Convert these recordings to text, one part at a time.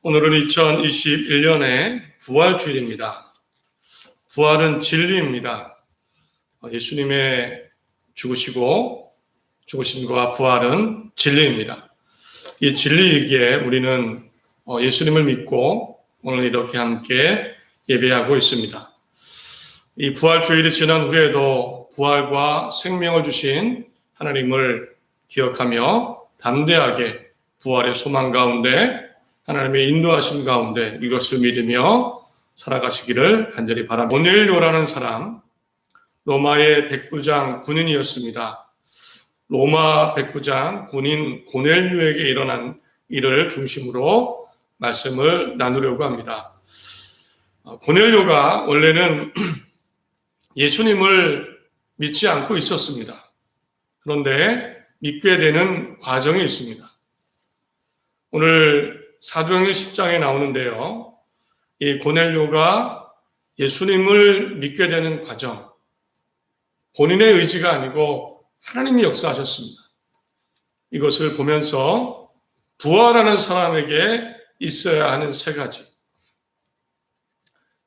오늘은 2021년의 부활주일입니다. 부활은 진리입니다. 예수님의 죽으심과 부활은 진리입니다. 이 진리이기에 우리는 예수님을 믿고 오늘 이렇게 함께 예배하고 있습니다. 이 부활주일이 지난 후에도 부활과 생명을 주신 하나님을 기억하며 담대하게 부활의 소망 가운데 하나님의 인도하심 가운데 이것을 믿으며 살아가시기를 간절히 바랍니다. 고넬료라는 사람, 로마의 백부장 군인이었습니다. 로마 백부장 군인 고넬료에게 일어난 일을 중심으로 말씀을 나누려고 합니다. 고넬료가 원래는 예수님을 믿지 않고 있었습니다. 그런데 믿게 되는 과정이 있습니다. 오늘 사도행전 10장에 나오는데요. 이 고넬료가 예수님을 믿게 되는 과정, 본인의 의지가 아니고 하나님이 역사하셨습니다. 이것을 보면서 부활하는 사람에게 있어야 하는 세 가지,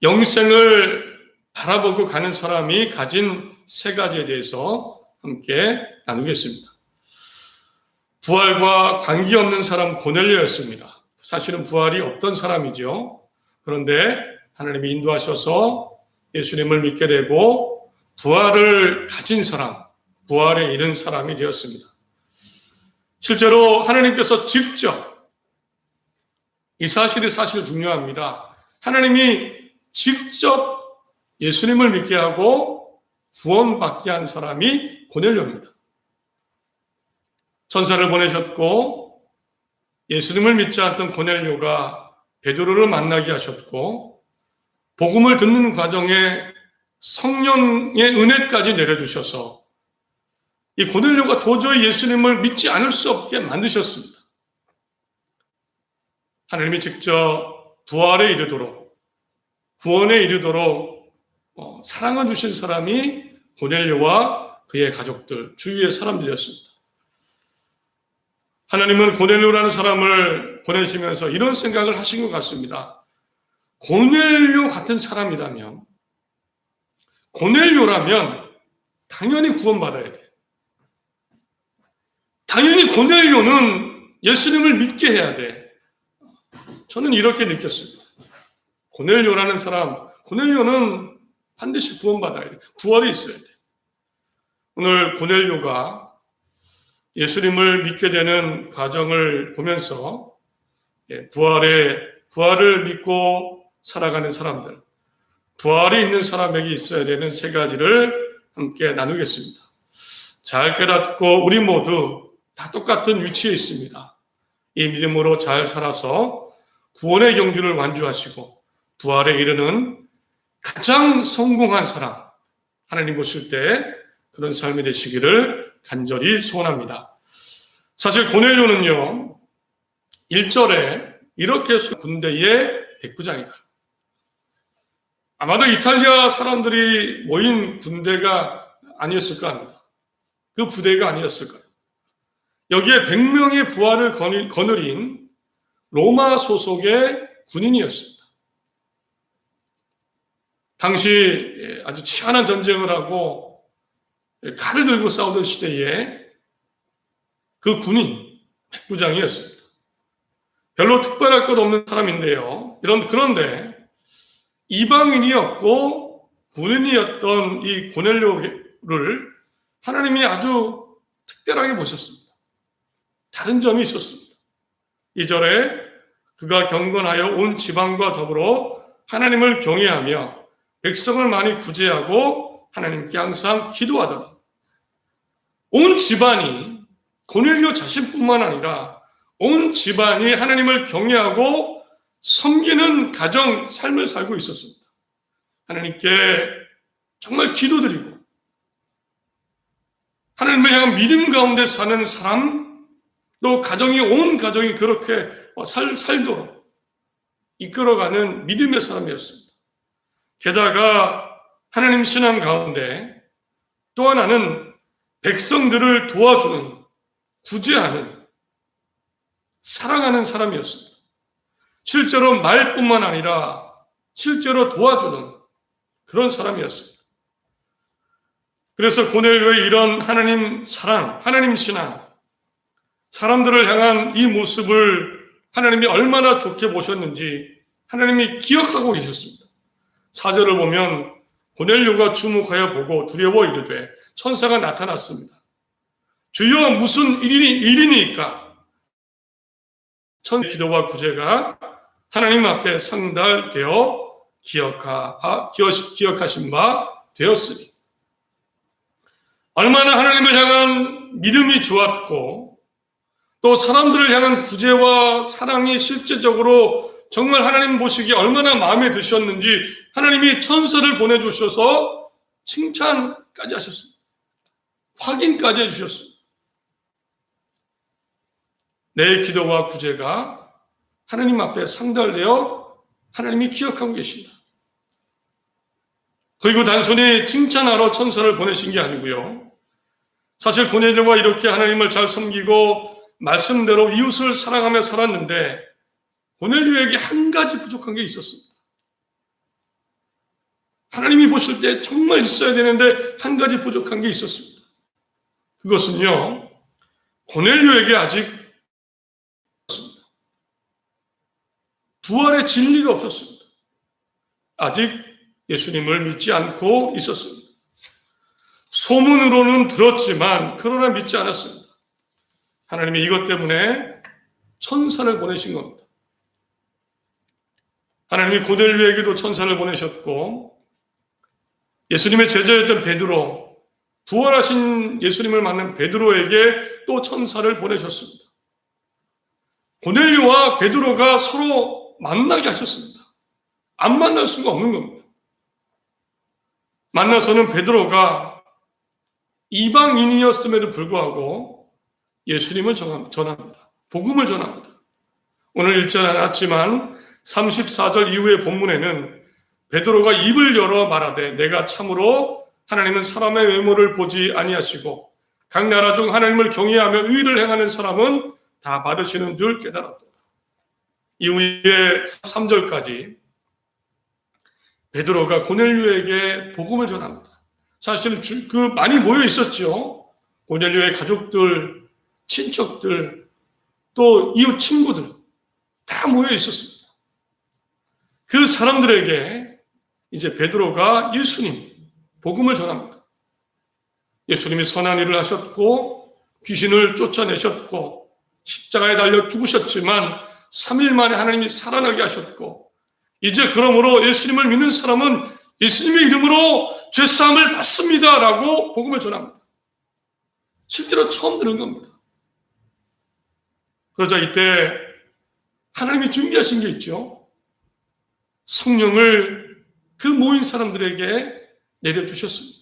영생을 바라보고 가는 사람이 가진 세 가지에 대해서 함께 나누겠습니다. 부활과 관계없는 사람 고넬료였습니다. 사실은 부활이 없던 사람이죠. 그런데 하나님이 인도하셔서 예수님을 믿게 되고 부활을 가진 사람, 부활에 이른 사람이 되었습니다. 실제로 하나님께서 직접, 이 사실이 사실 중요합니다. 하나님이 직접 예수님을 믿게 하고 구원받게 한 사람이 고넬료입니다. 천사를 보내셨고 예수님을 믿지 않던 고넬료가 베드로를 만나게 하셨고 복음을 듣는 과정에 성령의 은혜까지 내려주셔서 이 고넬료가 도저히 예수님을 믿지 않을 수 없게 만드셨습니다. 하나님이 직접 부활에 이르도록, 구원에 이르도록 사랑을 주신 사람이 고넬료와 그의 가족들, 주위의 사람들이었습니다. 하나님은 고넬료라는 사람을 보내시면서 이런 생각을 하신 것 같습니다. 고넬료 같은 사람이라면, 고넬료라면 당연히 구원받아야 돼. 당연히 고넬료는 예수님을 믿게 해야 돼. 저는 이렇게 느꼈습니다. 고넬료라는 사람, 고넬료는 반드시 구원받아야 돼. 구원이 있어야 돼. 오늘 고넬료가 예수님을 믿게 되는 과정을 보면서 부활을 믿고 살아가는 사람들, 부활이 있는 사람에게 있어야 되는 세 가지를 함께 나누겠습니다. 잘 깨닫고 우리 모두 다 똑같은 위치에 있습니다. 이 믿음으로 잘 살아서 구원의 경주를 완주하시고 부활에 이르는 가장 성공한 사람, 하나님 보실 때 그런 삶이 되시기를 간절히 소원합니다. 사실 고넬료는요, 1절에 이렇게 군대의 백부장이다. 아마도 이탈리아 사람들이 모인 군대가 아니었을까 합니다. 그 부대가 아니었을까요? 여기에 100명의 부하를 거느린 로마 소속의 군인이었습니다. 당시 아주 치열한 전쟁을 하고 칼을 들고 싸우던 시대에 그 군인, 백부장이었습니다. 별로 특별할 것 없는 사람인데요. 그런데 이방인이었고 군인이었던 이 고넬료를 하나님이 아주 특별하게 보셨습니다. 다른 점이 있었습니다. 2절에 그가 경건하여 온 지방과 더불어 하나님을 경외하며 백성을 많이 구제하고 하나님께 항상 기도하더라. 온 집안이, 고넬료 자신뿐만 아니라 온 집안이 하나님을 경외하고 섬기는 가정 삶을 살고 있었습니다. 하나님께 정말 기도드리고 하나님을 향한 믿음 가운데 사는 사람, 또 온 가정이 그렇게 살도록 이끌어가는 믿음의 사람이었습니다. 게다가 하나님 신앙 가운데 또 하나는 백성들을 도와주는, 구제하는, 사랑하는 사람이었습니다. 실제로 말뿐만 아니라 실제로 도와주는 그런 사람이었습니다. 그래서 고넬료의 이런 하나님 사랑, 하나님 신앙, 사람들을 향한 이 모습을 하나님이 얼마나 좋게 보셨는지 하나님이 기억하고 계셨습니다. 4절을 보면 고넬료가 주목하여 보고 두려워 이르되 천사가 나타났습니다. 주여 무슨 일이니까? 기도와 구제가 하나님 앞에 상달되어 기억하신 바 되었으니 얼마나 하나님을 향한 믿음이 좋았고 또 사람들을 향한 구제와 사랑이 실제적으로 정말 하나님 보시기에 얼마나 마음에 드셨는지 하나님이 천사를 보내주셔서 칭찬까지 하셨습니다. 확인까지 해주셨습니다. 내 기도와 구제가 하나님 앞에 상달되어 하나님이 기억하고 계십니다. 그리고 단순히 칭찬하러 천사를 보내신 게 아니고요. 사실 고넬료가 이렇게 하나님을 잘 섬기고 말씀대로 이웃을 사랑하며 살았는데 고넬료에게 한 가지 부족한 게 있었습니다. 하나님이 보실 때 정말 있어야 되는데 한 가지 부족한 게 있었습니다. 그것은요, 고넬료에게 아직 부활의 진리가 없었습니다. 아직 예수님을 믿지 않고 있었습니다. 소문으로는 들었지만 그러나 믿지 않았습니다. 하나님이 이것 때문에 천사를 보내신 겁니다. 하나님이 고넬료에게도 천사를 보내셨고 예수님의 제자였던 베드로, 부활하신 예수님을 만난 베드로에게 또 천사를 보내셨습니다. 고넬료와 베드로가 서로 만나게 하셨습니다. 안 만날 수가 없는 겁니다. 만나서는 베드로가 이방인이었음에도 불구하고 예수님을 전합니다. 복음을 전합니다. 오늘 읽지 않았지만 34절 이후의 본문에는 베드로가 입을 열어 말하되 내가 참으로 하나님은 사람의 외모를 보지 아니하시고 각 나라 중 하나님을 경외하며 의를 행하는 사람은 다 받으시는 줄 깨달았다. 이후에 3절까지 베드로가 고넬료에게 복음을 전합니다. 사실은 많이 모여 있었죠. 고넬료의 가족들, 친척들, 또 이웃 친구들 다 모여 있었습니다. 그 사람들에게 이제 베드로가 예수님 복음을 전합니다. 예수님이 선한 일을 하셨고 귀신을 쫓아내셨고 십자가에 달려 죽으셨지만 3일 만에 하나님이 살아나게 하셨고 이제 그러므로 예수님을 믿는 사람은 예수님의 이름으로 죄사함을 받습니다 라고 복음을 전합니다. 실제로 처음 들은 겁니다. 그러자 이때 하나님이 준비하신 게 있죠. 성령을 그 모인 사람들에게 내려주셨습니다.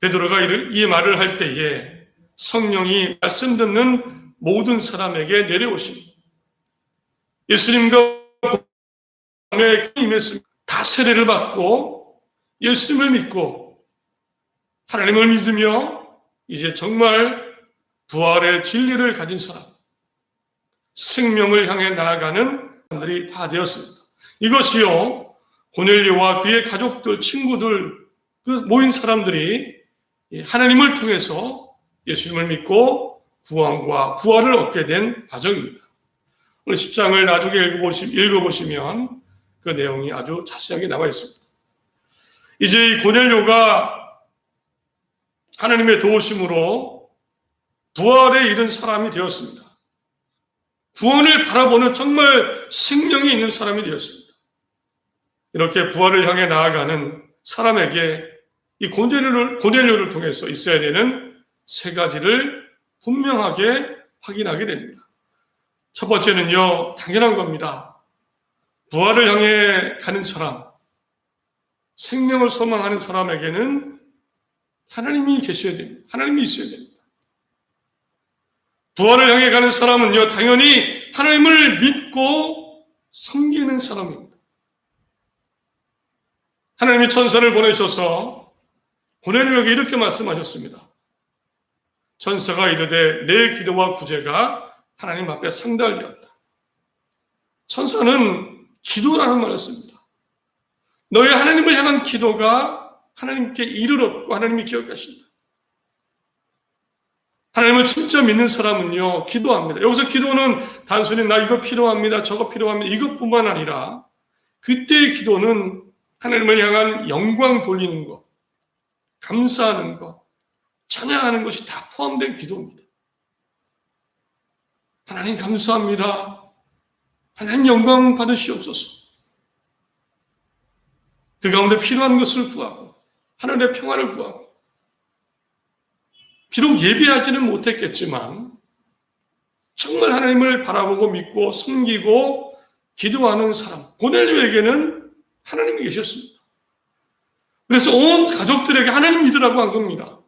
베드로가 이 말을 할 때에 성령이 말씀 듣는 모든 사람에게 내려오십니다. 예수님과 복음에 임했습니다. 다 세례를 받고 예수님을 믿고 하나님을 믿으며 이제 정말 부활의 진리를 가진 사람, 생명을 향해 나아가는 사람들이 다 되었습니다. 이것이요, 고넬료와 그의 가족들, 친구들, 그 모인 사람들이 하나님을 통해서 예수님을 믿고 구원과 부활을 얻게 된 과정입니다. 오늘 10장을 나중에 읽어보시면 그 내용이 아주 자세하게 나와 있습니다. 이제 이 고넬료가 하나님의 도우심으로 부활에 이른 사람이 되었습니다. 구원을 바라보는 정말 생명이 있는 사람이 되었습니다. 이렇게 부활을 향해 나아가는 사람에게 이 고넬료를 통해서 있어야 되는 세 가지를 분명하게 확인하게 됩니다. 첫 번째는요, 당연한 겁니다. 부활을 향해 가는 사람, 생명을 소망하는 사람에게는 하나님이 계셔야 됩니다. 하나님이 있어야 됩니다. 부활을 향해 가는 사람은요, 당연히 하나님을 믿고 섬기는 사람입니다. 하나님이 천사를 보내셔서 고넬료에게 이렇게 말씀하셨습니다. 천사가 이르되 내 기도와 구제가 하나님 앞에 상달되었다. 천사는 기도라는 말을 씁니다. 너의 하나님을 향한 기도가 하나님께 이르렀고 하나님이 기억하신다. 하나님을 진짜 믿는 사람은요, 기도합니다. 여기서 기도는 단순히 나 이거 필요합니다, 저거 필요합니다, 이것뿐만 아니라 그때의 기도는 하나님을 향한 영광 돌리는 것, 감사하는 것, 찬양하는 것이 다 포함된 기도입니다. 하나님 감사합니다. 하나님 영광 받으시옵소서. 그 가운데 필요한 것을 구하고 하늘의 평화를 구하고 비록 예배하지는 못했겠지만 정말 하나님을 바라보고 믿고 섬기고 기도하는 사람, 고넬료에게는 하나님이 계셨습니다. 그래서 온 가족들에게 하나님 믿으라고 한 겁니다.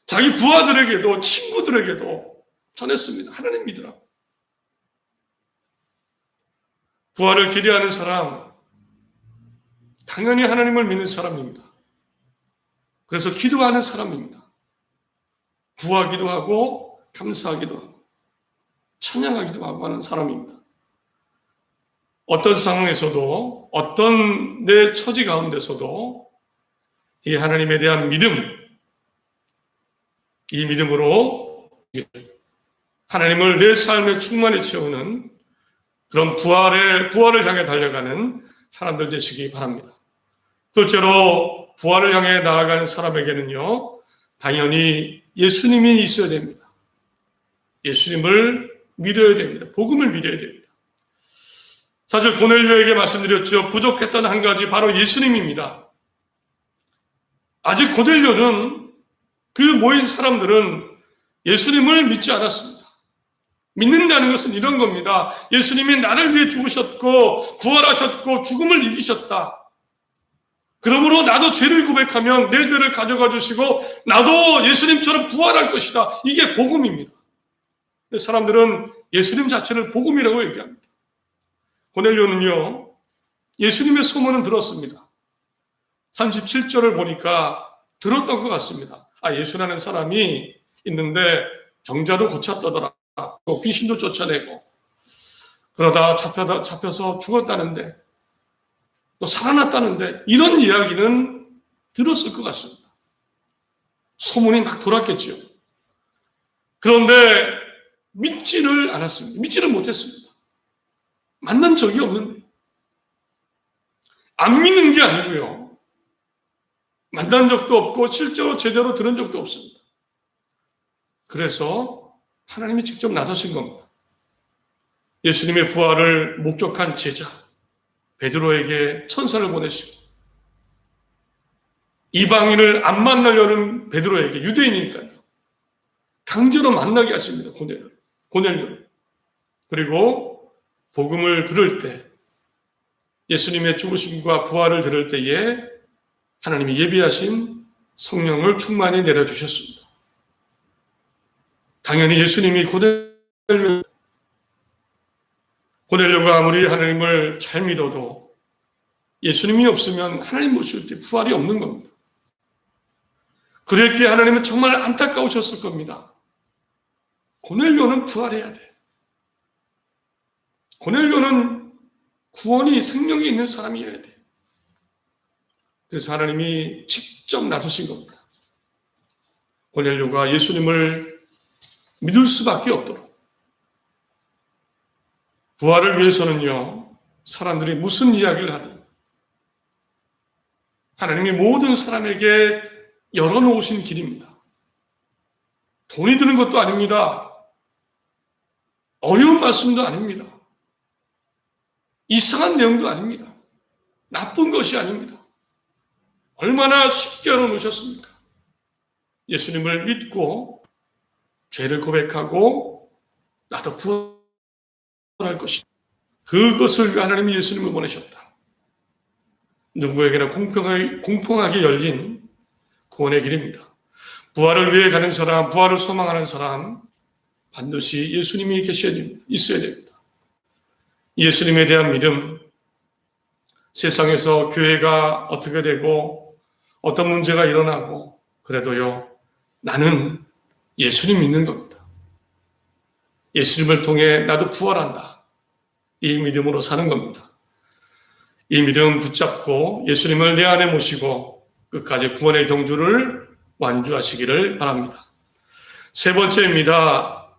자기 부하들에게도 친구들에게도 전했습니다. 하나님 믿으라고. 부활을 기대하는 사람, 당연히 하나님을 믿는 사람입니다. 그래서 기도하는 사람입니다. 구하기도 하고 감사하기도 하고 찬양하기도 하고 하는 사람입니다. 어떤 상황에서도 어떤 내 처지 가운데서도 이 하나님에 대한 믿음, 이 믿음으로 하나님을 내 삶에 충만히 채우는 그런 부활을 향해 달려가는 사람들 되시기 바랍니다. 둘째로 부활을 향해 나아가는 사람에게는요, 당연히 예수님이 있어야 됩니다. 예수님을 믿어야 됩니다. 복음을 믿어야 됩니다. 사실 고넬료에게 말씀드렸죠. 부족했던 한 가지 바로 예수님입니다. 아직 고넬료는 그 모인 사람들은 예수님을 믿지 않았습니다. 믿는다는 것은 이런 겁니다. 예수님이 나를 위해 죽으셨고 부활하셨고 죽음을 이기셨다. 그러므로 나도 죄를 고백하면 내 죄를 가져가 주시고 나도 예수님처럼 부활할 것이다. 이게 복음입니다. 사람들은 예수님 자체를 복음이라고 얘기합니다. 고넬료는요, 예수님의 소문은 들었습니다. 37절을 보니까 들었던 것 같습니다. 예수라는 사람이 있는데 병자도 고쳤다더라. 귀신도 쫓아내고 그러다 잡혀서 죽었다는데 또 살아났다는데 이런 이야기는 들었을 것 같습니다. 소문이 막 돌았겠죠. 그런데 믿지를 않았습니다. 믿지를 못했습니다. 만난 적이 없는데. 안 믿는 게 아니고요. 만난 적도 없고 실제로 제대로 들은 적도 없습니다. 그래서 하나님이 직접 나서신 겁니다. 예수님의 부활을 목격한 제자 베드로에게 천사를 보내시고 이방인을 안 만나려는 베드로에게 유대인이니까요. 강제로 만나게 하십니다. 고넬료. 그리고 복음을 들을 때 예수님의 죽으심과 부활을 들을 때에 하나님이 예비하신 성령을 충만히 내려주셨습니다. 당연히 예수님이 고넬료가 아무리 하나님을 잘 믿어도 예수님이 없으면 하나님 모실 때 부활이 없는 겁니다. 그랬기에 하나님은 정말 안타까우셨을 겁니다. 고넬료는 부활해야 돼. 고넬료는 구원이 생명이 있는 사람이어야 돼. 그래서 하나님이 직접 나서신 겁니다. 고넬료가 예수님을 믿을 수밖에 없도록. 부활을 위해서는요, 사람들이 무슨 이야기를 하든 하나님이 모든 사람에게 열어놓으신 길입니다. 돈이 드는 것도 아닙니다. 어려운 말씀도 아닙니다. 이상한 내용도 아닙니다. 나쁜 것이 아닙니다. 얼마나 쉽게 열어놓으셨습니까? 예수님을 믿고 죄를 고백하고 나도 구원할 것이다. 그것을 위해 하나님이 예수님을 보내셨다. 누구에게나 공평하게 열린 구원의 길입니다. 부활을 위해 가는 사람, 부활을 소망하는 사람 반드시 예수님이 계셔야 됩니다. 있어야 됩니다. 예수님에 대한 믿음, 세상에서 교회가 어떻게 되고 어떤 문제가 일어나고 그래도요, 나는 예수님 믿는 겁니다. 예수님을 통해 나도 부활한다. 이 믿음으로 사는 겁니다. 이 믿음 붙잡고 예수님을 내 안에 모시고 끝까지 구원의 경주를 완주하시기를 바랍니다. 세 번째입니다.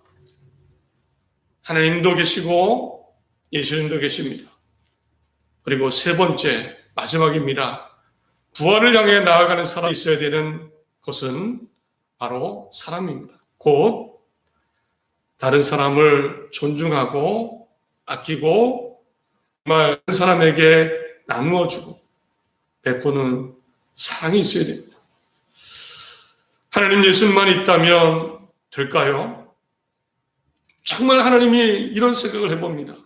하나님도 계시고 예수님도 계십니다. 그리고 세 번째, 마지막입니다. 부활을 향해 나아가는 사람이 있어야 되는 것은 바로 사랑입니다. 곧 다른 사람을 존중하고 아끼고 정말 그 사람에게 나누어주고 베푸는 사랑이 있어야 됩니다. 하나님 예수님만 있다면 될까요? 정말 하나님이 이런 생각을 해봅니다.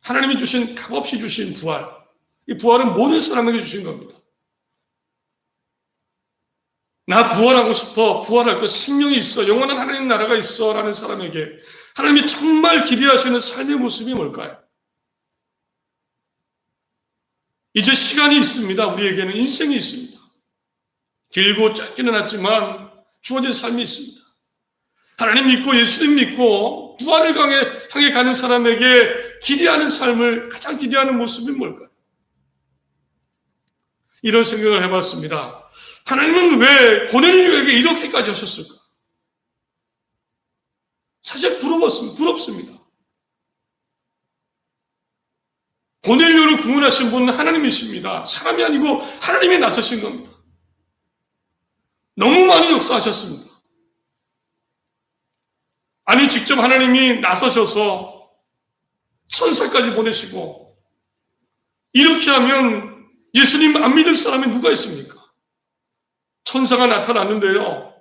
하나님이 주신 값없이 주신 부활, 이 부활은 모든 사람에게 주신 겁니다. 나 부활하고 싶어, 부활할 것, 생명이 있어, 영원한 하나님 나라가 있어 라는 사람에게 하나님이 정말 기대하시는 삶의 모습이 뭘까요? 이제 시간이 있습니다. 우리에게는 인생이 있습니다. 길고 짧기는 하지만 주어진 삶이 있습니다. 하나님 믿고 예수님 믿고 부활을 향해 가는 사람에게 기대하는 삶을 가장 기대하는 모습이 뭘까요? 이런 생각을 해봤습니다. 하나님은 왜 고넬료에게 이렇게까지 하셨을까? 사실 부럽습니다. 고넬료를 구원하신 분은 하나님이십니다. 사람이 아니고 하나님이 나서신 겁니다. 너무 많이 역사하셨습니다. 아니 직접 하나님이 나서셔서 천사까지 보내시고 이렇게 하면 예수님 안 믿을 사람이 누가 있습니까? 천사가 나타났는데요.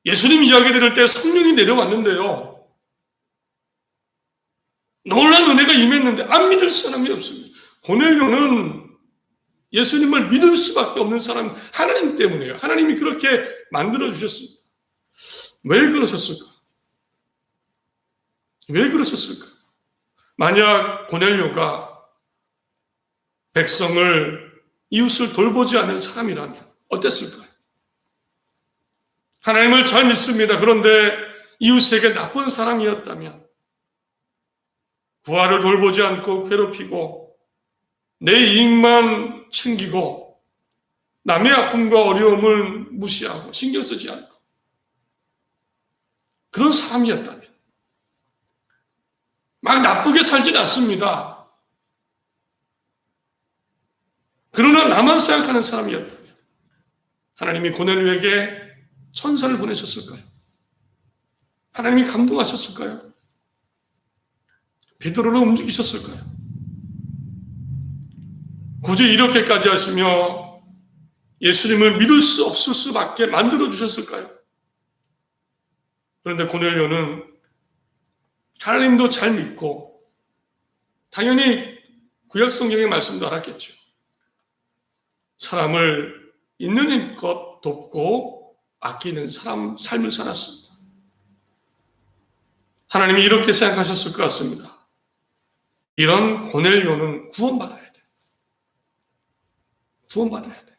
예수님 이야기 들을 때 성령이 내려왔는데요. 놀라운 은혜가 임했는데 안 믿을 사람이 없습니다. 고넬료는 예수님을 믿을 수밖에 없는 사람 하나님 때문이에요. 하나님이 그렇게 만들어주셨습니다. 왜 그러셨을까? 왜 그러셨을까? 만약 고넬료가 백성을 이웃을 돌보지 않는 사람이라면 어땠을까요? 하나님을 잘 믿습니다. 그런데 이웃에게 나쁜 사람이었다면 부하를 돌보지 않고 괴롭히고 내 이익만 챙기고 남의 아픔과 어려움을 무시하고 신경 쓰지 않고 그런 사람이었다면 막 나쁘게 살진 않습니다. 그러나 나만 생각하는 사람이었다면 하나님이 고넬료에게 천사를 보내셨을까요? 하나님이 감동하셨을까요? 베드로를 움직이셨을까요? 굳이 이렇게까지 하시며 예수님을 믿을 수 없을 수밖에 만들어주셨을까요? 그런데 고넬료는 하나님도 잘 믿고 당연히 구약 성경의 말씀도 알았겠죠. 사람을 있는 힘껏 돕고 아끼는 삶을 살았습니다. 하나님이 이렇게 생각하셨을 것 같습니다. 이런 고넬료는 구원받아야 돼. 구원받아야 돼.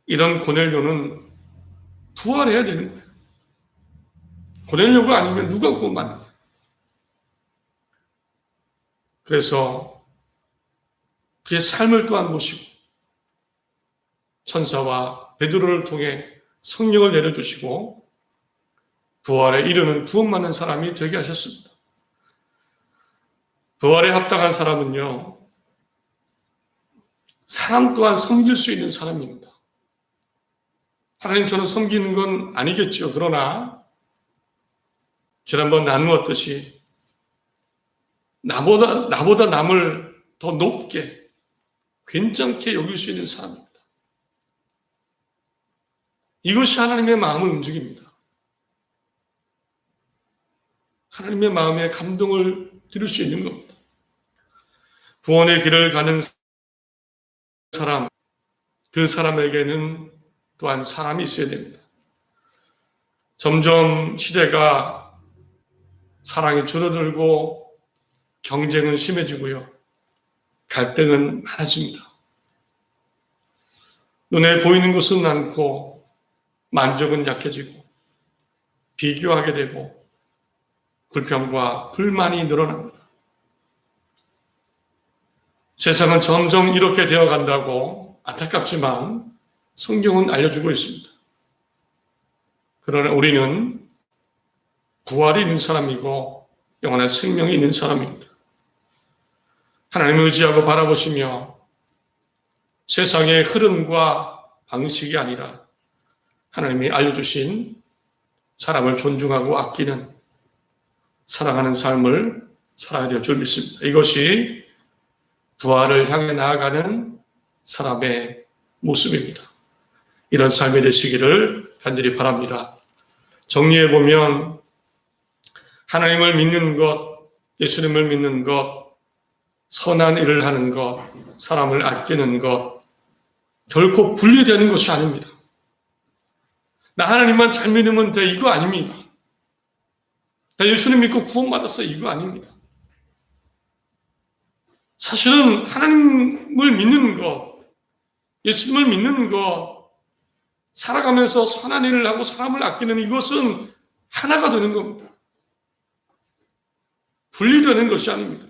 이런 고넬료는 부활해야 되는 거예요. 고넬료가 아니면 누가 구원받느냐. 그래서 그의 삶을 또한 모시고 천사와 베드로를 통해 성령을 내려주시고 부활에 이르는 구원받는 사람이 되게 하셨습니다. 부활에 합당한 사람은요, 사람 또한 섬길 수 있는 사람입니다. 하나님 저는 섬기는 건 아니겠죠. 그러나 지난번 나누었듯이 나보다 남을 더 높게 괜찮게 여길 수 있는 사람입니다. 이것이 하나님의 마음을 움직입니다. 하나님의 마음에 감동을 들을 수 있는 겁니다. 구원의 길을 가는 사람, 그 사람에게는 또한 사람이 있어야 됩니다. 점점 시대가 사랑이 줄어들고 경쟁은 심해지고요. 갈등은 많아집니다. 눈에 보이는 것은 많고 만족은 약해지고 비교하게 되고 불평과 불만이 늘어납니다. 세상은 점점 이렇게 되어 간다고 안타깝지만 성경은 알려주고 있습니다. 그러나 우리는 부활이 있는 사람이고 영원한 생명이 있는 사람입니다. 하나님을 의지하고 바라보시며 세상의 흐름과 방식이 아니라 하나님이 알려주신 사람을 존중하고 아끼는 사랑하는 삶을 살아야 될 줄 믿습니다. 이것이 부활을 향해 나아가는 사람의 모습입니다. 이런 삶이 되시기를 간절히 바랍니다. 정리해보면 하나님을 믿는 것, 예수님을 믿는 것, 선한 일을 하는 것, 사람을 아끼는 것 결코 분리되는 것이 아닙니다. 나 하나님만 잘 믿으면 돼, 이거 아닙니다. 나 예수님 믿고 구원받았어, 이거 아닙니다. 사실은 하나님을 믿는 것, 예수님을 믿는 것, 살아가면서 선한 일을 하고 사람을 아끼는 이것은 하나가 되는 겁니다. 분리되는 것이 아닙니다.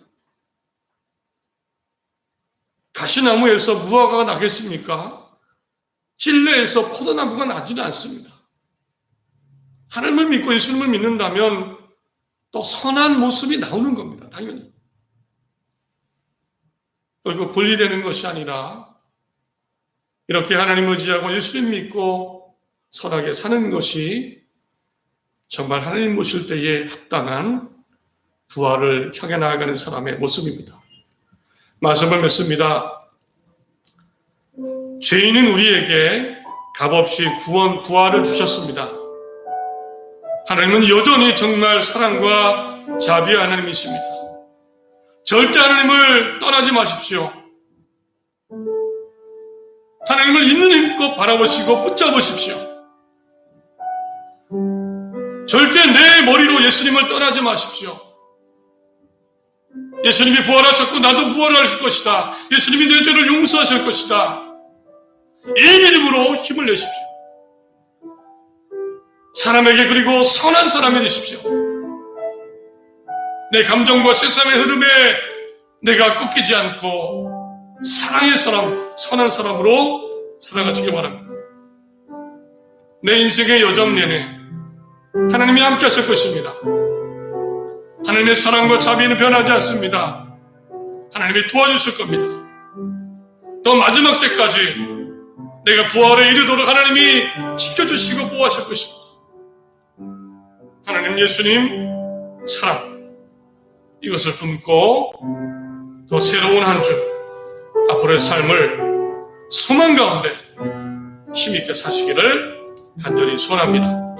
가시나무에서 무화과가 나겠습니까? 찔레에서 포도나무가 나지는 않습니다. 하나님을 믿고 예수님을 믿는다면 또 선한 모습이 나오는 겁니다. 당연히. 그리고 분리되는 것이 아니라 이렇게 하나님 의지하고 예수님 믿고 선하게 사는 것이 정말 하나님 모실 때에 합당한 부활을 향해 나아가는 사람의 모습입니다. 말씀을 맺습니다. 죄인은 우리에게 값없이 부활을 주셨습니다. 하나님은 여전히 정말 사랑과 자비의 하나님이십니다. 절대 하나님을 떠나지 마십시오. 하나님을 있는 힘껏 바라보시고 붙잡으십시오. 절대 내 머리로 예수님을 떠나지 마십시오. 예수님이 부활하셨고 나도 부활할 것이다. 예수님이 내 죄를 용서하실 것이다. 이 믿음으로 힘을 내십시오. 사람에게 그리고 선한 사람이 되십시오. 내 감정과 세상의 흐름에 내가 꺾이지 않고 사랑의 사람, 선한 사람으로 살아가시기 바랍니다. 내 인생의 여정 내내 하나님이 함께 하실 것입니다. 하나님의 사랑과 자비는 변하지 않습니다. 하나님이 도와주실 겁니다. 또 마지막 때까지 내가 부활에 이르도록 하나님이 지켜주시고 보호하실 것입니다. 하나님, 예수님, 사랑, 이것을 품고 더 새로운 한 주, 앞으로의 삶을 소망 가운데 힘있게 사시기를 간절히 소원합니다.